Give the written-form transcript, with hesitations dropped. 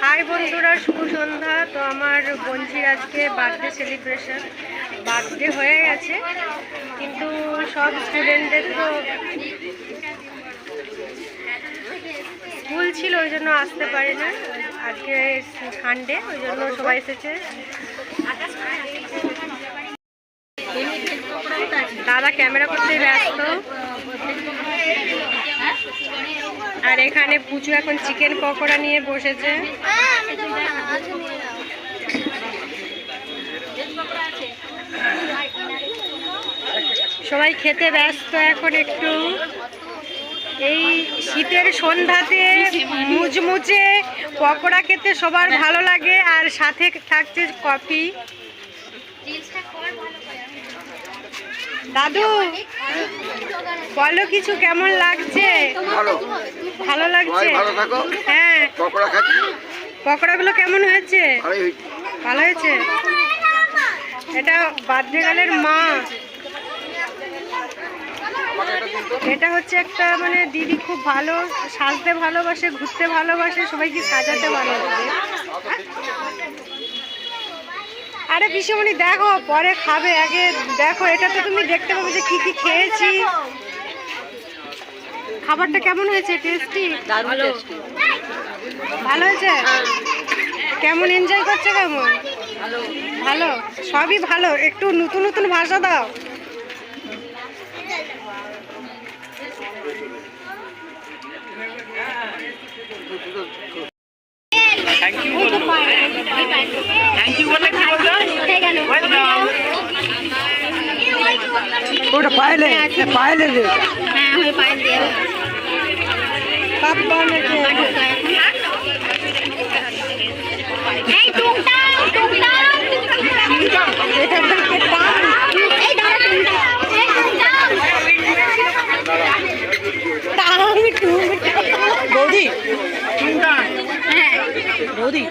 High বন্ধুরা, শুভ সন্ধ্যা। তো আমার বোনঝির আজকে বার্থডে সেলিব্রেশন, বার্থডে হয়ে গেছে, কিন্তু সব স্টুডেন্টদের তো স্কুল ছিল, ওই জন্য আসতে পারে না। আজকে সানডে, ওই জন্য সবাই এসেছে। দাদা ক্যামেরা করতে ব্যস্ত, আর এখানে পুচু এখন চিকেন পকোড়া নিয়ে বসেছে। সবাই খেতে ব্যস্ত এখন একটু। এই শীতের সন্ধ্যাতে মুচমুচে পকোড়া খেতে সবার ভালো লাগে, আর সাথে থাকছে কফি। দাদু বলো কিছু, কেমন লাগছে? ভালো লাগছে? হ্যাঁ। পকোড়াগুলো কেমন হয়েছে? ভালো হয়েছে। এটা বার্থডে গার্লের মা। এটা হচ্ছে একটা মানে দিদি, খুব ভালো সাজতে ভালোবাসে, ঘুরতে ভালোবাসে, সবাইকে সাজাতে ভালোবাসে। আরে পিসিমণি দেখো, পরে খাবে, আগে দেখো। এটা তো তুমি দেখতে পাবে যে কি কি খেয়েছি। খাবারটা কেমন হয়েছে? টেস্টি? ভালো হয়েছে? কেমন এনজয় করছে? কেমন? ভালো, সবই ভালো। একটু নতুন নতুন ভাষা দাও। ওটা পাইলে পাইলে রে। হ্যাঁ, ওই পাইল দিয়ে বাবা নাকি এই টুংটা টুংটা এটা দেখে টান। এই দাঁড়া টুংটা এই টুংটা টান টুন। বৌদি, হ্যাঁ বৌদি।